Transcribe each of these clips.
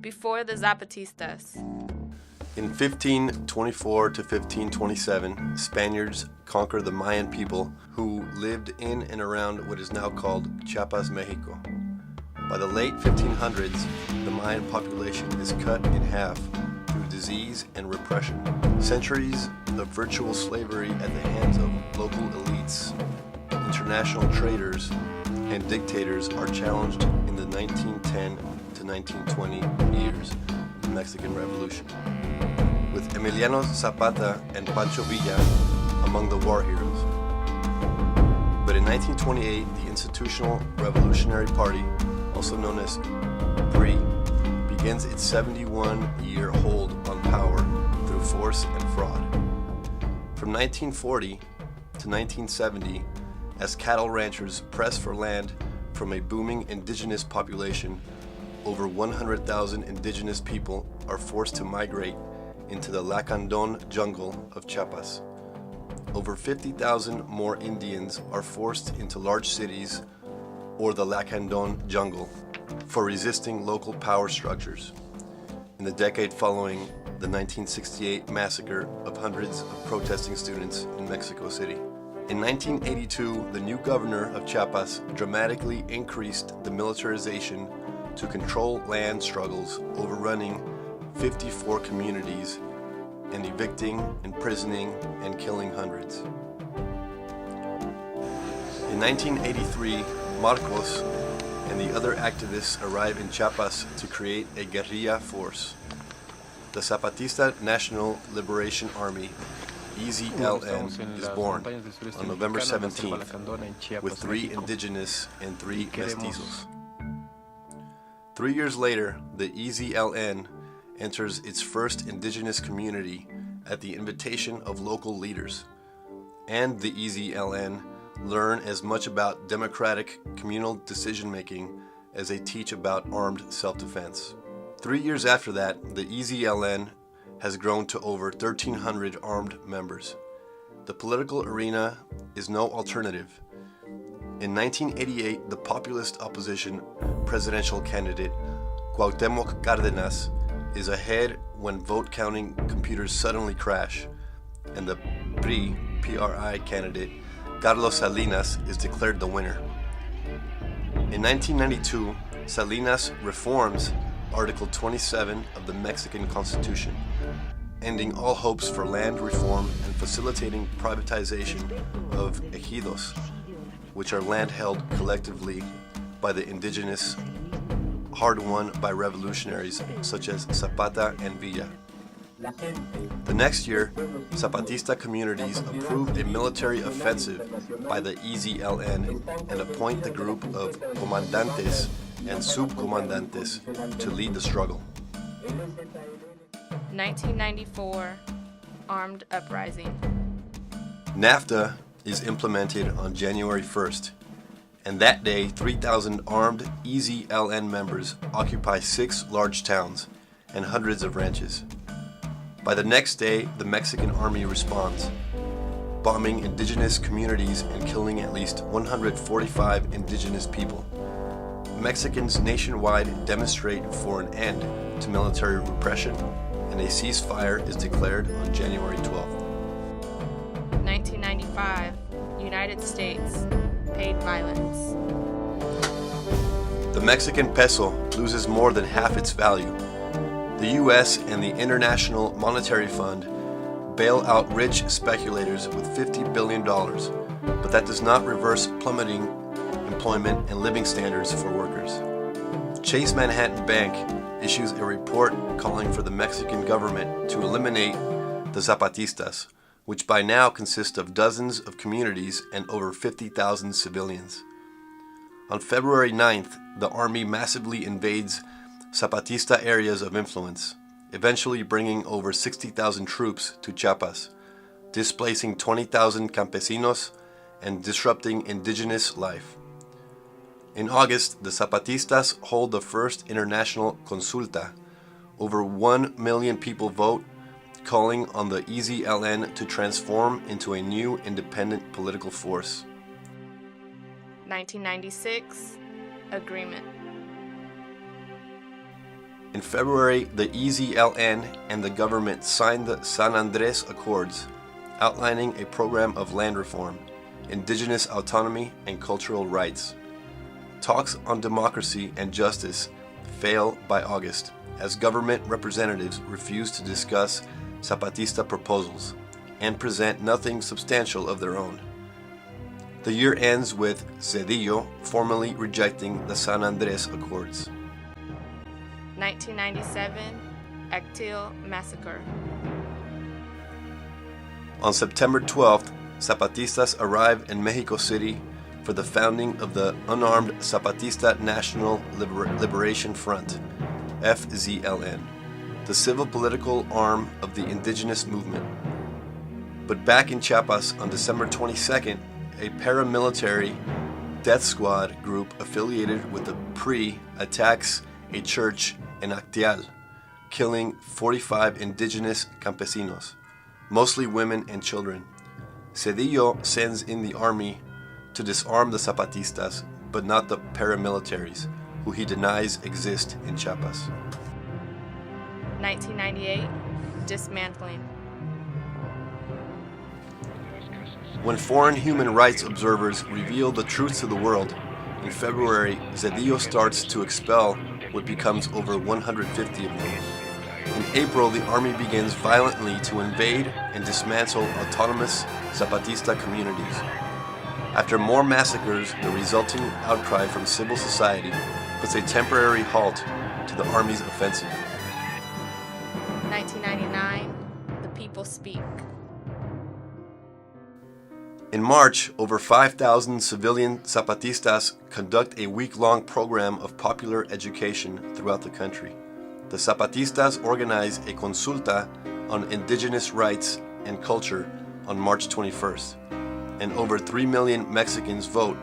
Before the Zapatistas. In 1524 to 1527, Spaniards conquered the Mayan people who lived in and around what is now called Chiapas, Mexico. By the late 1500s, the Mayan population is cut in half through disease and repression. Centuries of virtual slavery at the hands of local elites, international traders, and dictators are challenged in the 1910 to 1920 years of the Mexican Revolution, with Emiliano Zapata and Pancho Villa among the war heroes. But in 1928, the Institutional Revolutionary Party, also known as PRI, begins its 71-year hold on power through force and fraud. From 1940 to 1970, as cattle ranchers press for land from a booming indigenous population, over 100,000 indigenous people are forced to migrate into the Lacandon jungle of Chiapas. Over 50,000 more Indians are forced into large cities or the Lacandon jungle for resisting local power structures. In the decade following the 1968 massacre of hundreds of protesting students in Mexico City. In 1982, the new governor of Chiapas dramatically increased the militarization to control land struggles, overrunning 54 communities and evicting, imprisoning, and killing hundreds. In 1983, Marcos and the other activists arrive in Chiapas to create a guerrilla force. The Zapatista National Liberation Army, EZLN, is born on November 17th with 3 indigenous and 3 mestizos. 3 years later, the EZLN enters its first indigenous community at the invitation of local leaders, and the EZLN learn as much about democratic communal decision-making as they teach about armed self-defense. 3 years after that, the EZLN has grown to over 1,300 armed members. The political arena is no alternative. In 1988, the populist opposition presidential candidate Cuauhtémoc Cárdenas is ahead when vote counting computers suddenly crash, and the PRI candidate Carlos Salinas is declared the winner. In 1992, Salinas reforms Article 27 of the Mexican Constitution, ending all hopes for land reform and facilitating privatization of ejidos, which are land held collectively by the indigenous, hard-won by revolutionaries such as Zapata and Villa. The next year, Zapatista communities approve a military offensive by the EZLN and appoint the group of comandantes and subcomandantes to lead the struggle. 1994, armed uprising. NAFTA is implemented on January 1st, and that day 3,000 armed EZLN members occupy 6 large towns and hundreds of ranches. By the next day, the Mexican army responds, bombing indigenous communities and killing at least 145 indigenous people. Mexicans nationwide demonstrate for an end to military repression, and a ceasefire is declared on January 12th. 1995, United States, paid violence. The Mexican peso loses more than half its value. The U.S. and the International Monetary Fund bail out rich speculators with $50 billion, but that does not reverse plummeting employment and living standards for workers. Chase Manhattan Bank issues a report calling for the Mexican government to eliminate the Zapatistas, which by now consist of dozens of communities and over 50,000 civilians. On February 9th, the army massively invades Zapatista areas of influence, eventually bringing over 60,000 troops to Chiapas, displacing 20,000 campesinos and disrupting indigenous life. In August, the Zapatistas hold the first international consulta. Over 1 million people vote, calling on the EZLN to transform into a new independent political force. 1996, agreement. In February, the EZLN and the government signed the San Andrés Accords, outlining a program of land reform, indigenous autonomy, and cultural rights. Talks on democracy and justice fail by August, as government representatives refuse to discuss Zapatista proposals and present nothing substantial of their own. The year ends with Zedillo formally rejecting the San Andrés Accords. 1997, Actil Massacre. On September 12th, Zapatistas arrived in Mexico City for the founding of the Unarmed Zapatista National Liberation Front, FZLN, the civil political arm of the indigenous movement. But back in Chiapas on December 22nd, a paramilitary death squad group affiliated with the PRI attacks a church in Actial, killing 45 indigenous campesinos, mostly women and children. Zedillo sends in the army to disarm the Zapatistas, but not the paramilitaries, who he denies exist in Chiapas. 1998, Dismantling. When foreign human rights observers reveal the truth to the world, in February, Zedillo starts to expel what becomes over 150 of them. In April, the army begins violently to invade and dismantle autonomous Zapatista communities. After more massacres, the resulting outcry from civil society puts a temporary halt to the army's offensive. 1999, The People Speak. In March, over 5,000 civilian Zapatistas conduct a week-long program of popular education throughout the country. The Zapatistas organize a consulta on indigenous rights and culture on March 21st, and over 3 million Mexicans vote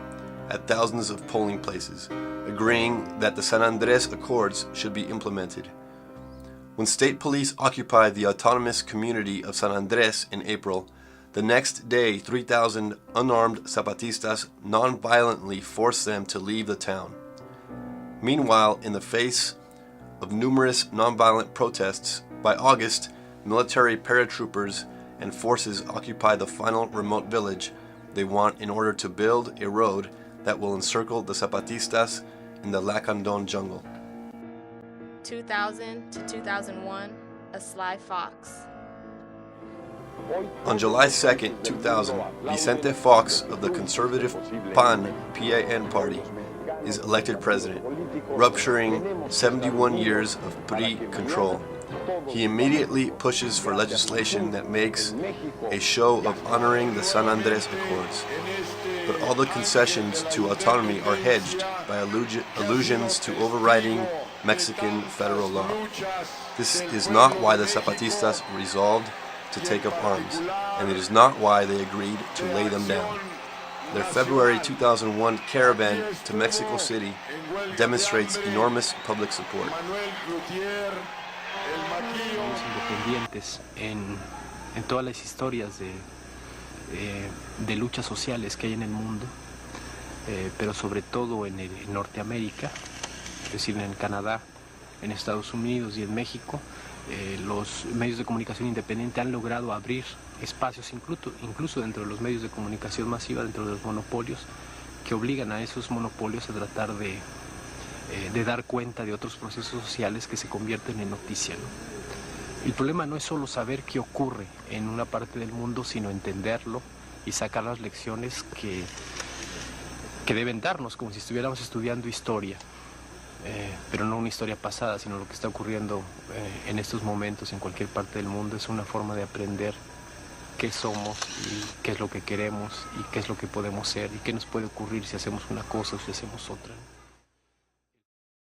at thousands of polling places, agreeing that the San Andrés Accords should be implemented. When state police occupied the autonomous community of San Andrés in April, the next day 3,000 unarmed Zapatistas non-violently forced them to leave the town. Meanwhile, in the face of numerous non-violent protests, by August, military paratroopers and forces occupy the final remote village they want in order to build a road that will encircle the Zapatistas in the Lacandon jungle. 2000 to 2001, A Sly Fox. On July 2, 2000, Vicente Fox of the conservative PAN party is elected president, rupturing 71 years of PRI control. He immediately pushes for legislation that makes a show of honoring the San Andrés Accords. But all the concessions to autonomy are hedged by allusions to overriding Mexican federal law. This is not why the Zapatistas resolved to take up arms, and it is not why they agreed to lay them down. Their February 2001 caravan to Mexico City demonstrates enormous public support. Los independientes en todas las historias de luchas sociales que hay en el mundo, pero sobre todo en Norteamérica, es decir, en Canadá, en Estados Unidos y en México. Los medios de comunicación independientes han logrado abrir espacios, incluso dentro de los medios de comunicación masiva, dentro de los monopolios, que obligan a esos monopolios a tratar de dar cuenta de otros procesos sociales que se convierten en noticia, ¿no? El problema no es solo saber qué ocurre en una parte del mundo, sino entenderlo y sacar las lecciones que deben darnos, como si estuviéramos estudiando historia. Pero no una historia pasada, sino lo que está ocurriendo en estos momentos en cualquier parte del mundo. Es una forma de aprender qué somos y qué es lo que queremos y qué es lo que podemos ser y qué nos puede ocurrir si hacemos una cosa o si hacemos otra.